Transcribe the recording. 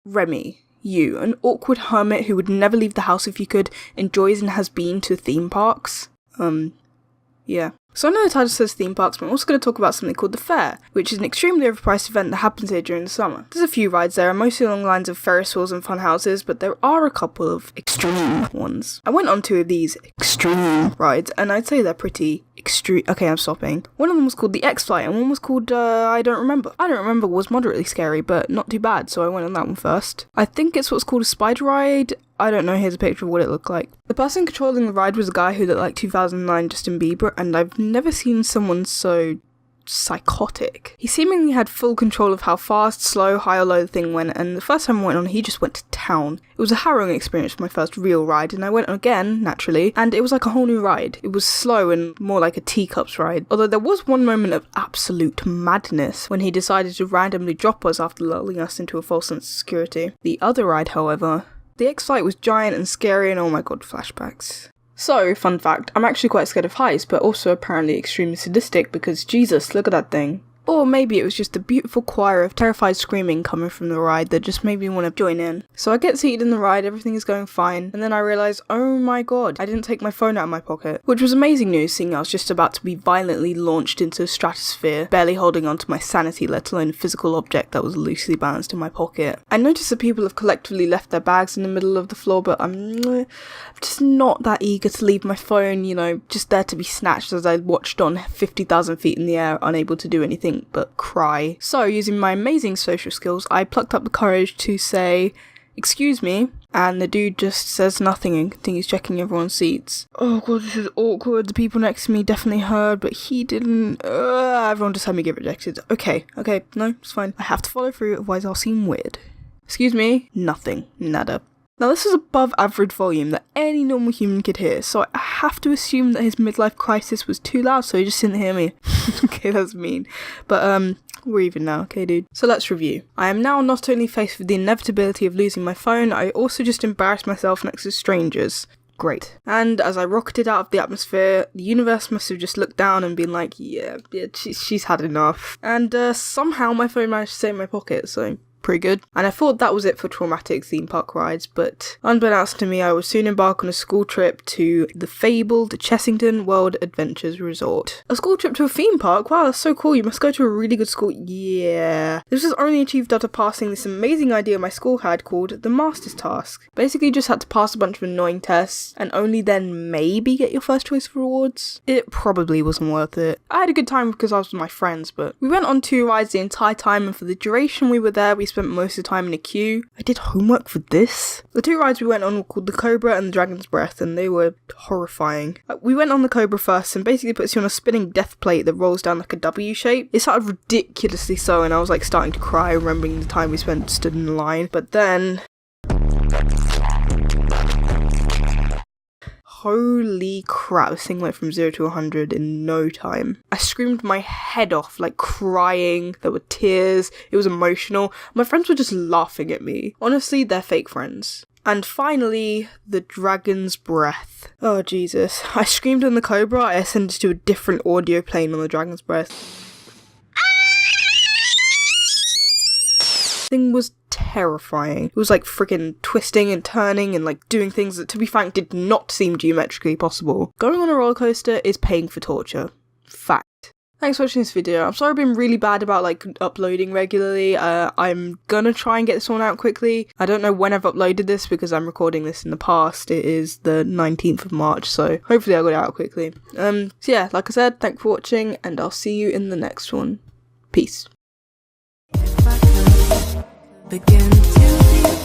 Remi, you, an awkward hermit who would never leave the house if you could, enjoys and has been to theme parks. Yeah. So I know the title says theme parks, but I'm also going to talk about something called the Fair, which is an extremely overpriced event that happens here during the summer. There's a few rides there, mostly along the lines of Ferris wheels and fun houses, but there are a couple of extreme ones. I went on two of these extreme rides, and I'd say they're pretty extreme. Okay, I'm stopping. One of them was called the X-Flight, and one was called, I don't remember, was moderately scary, but not too bad, so I went on that one first. I think it's what's called a spider ride. I don't know, here's a picture of what it looked like. The person controlling the ride was a guy who looked like 2009 Justin Bieber, and I've never seen someone so psychotic. He seemingly had full control of how fast, slow, high or low the thing went, and the first time I went on, he just went to town. It was a harrowing experience for my first real ride, and I went on again, naturally, and it was like a whole new ride. It was slow and more like a teacups ride, although there was one moment of absolute madness when he decided to randomly drop us after lulling us into a false sense of security. The other ride, however, the X-Flight was giant and scary and oh my god, flashbacks. So, fun fact, I'm actually quite scared of heights, but also apparently extremely sadistic because Jesus, look at that thing. Or maybe it was just a beautiful choir of terrified screaming coming from the ride that just made me want to join in. So I get seated in the ride, everything is going fine, and then I realise, oh my god, I didn't take my phone out of my pocket. Which was amazing news, seeing I was just about to be violently launched into the stratosphere, barely holding on to my sanity, let alone a physical object that was loosely balanced in my pocket. I noticed that people have collectively left their bags in the middle of the floor, but I'm just not that eager to leave my phone, you know, just there to be snatched as I watched on 50,000 feet in the air, unable to do anything but cry. So, using my amazing social skills, I plucked up the courage to say, "Excuse me," and the dude just says nothing and continues checking everyone's seats. Oh god, this is awkward. The people next to me definitely heard, but he didn't. Everyone just had me get rejected. Okay, no, it's fine. I have to follow through, otherwise I'll seem weird. Excuse me? Nothing. Nada. Now this is above average volume that any normal human could hear, so I have to assume that his midlife crisis was too loud so he just didn't hear me. Okay, that's mean. But we're even now, okay dude? So let's review. I am now not only faced with the inevitability of losing my phone, I also just embarrassed myself next to strangers. Great. And as I rocketed out of the atmosphere, the universe must have just looked down and been like, yeah, she's had enough. And somehow my phone managed to stay in my pocket, so pretty good. And I thought that was it for traumatic theme park rides, but unbeknownst to me, I would soon embark on a school trip to the fabled Chessington World Adventures Resort. A school trip to a theme park? Wow, that's so cool. You must go to a really good school. Yeah. This was only achieved after passing this amazing idea my school had called the Master's Task. Basically, you just had to pass a bunch of annoying tests and only then maybe get your first choice rewards. It probably wasn't worth it. I had a good time because I was with my friends, but we went on 2 rides the entire time, and for the duration we were there, we spent most of the time in a queue. I did homework for this. The 2 rides we went on were called the Cobra and the Dragon's Breath, and they were horrifying. We went on the Cobra first, and basically puts you on a spinning death plate that rolls down like a W shape. It started ridiculously so, and I was like starting to cry remembering the time we spent stood in the line. But then, holy crap, this thing went from 0 to 100 in no time. I screamed my head off, like crying, there were tears, it was emotional. My friends were just laughing at me. Honestly, they're fake friends. And finally, the Dragon's Breath. Oh Jesus. I screamed on the Cobra, I ascended to a different audio plane on the Dragon's Breath. Thing was terrifying. It was like freaking twisting and turning and like doing things that, to be frank, did not seem geometrically possible. Going on a roller coaster is paying for torture. Fact. Thanks for watching this video. I'm sorry I've been really bad about like uploading regularly. I'm gonna try and get this one out quickly. I don't know when I've uploaded this because I'm recording this in the past. It is the 19th of March, so hopefully I'll get it out quickly. So yeah, like I said, thanks for watching and I'll see you in the next one. Peace. Begin to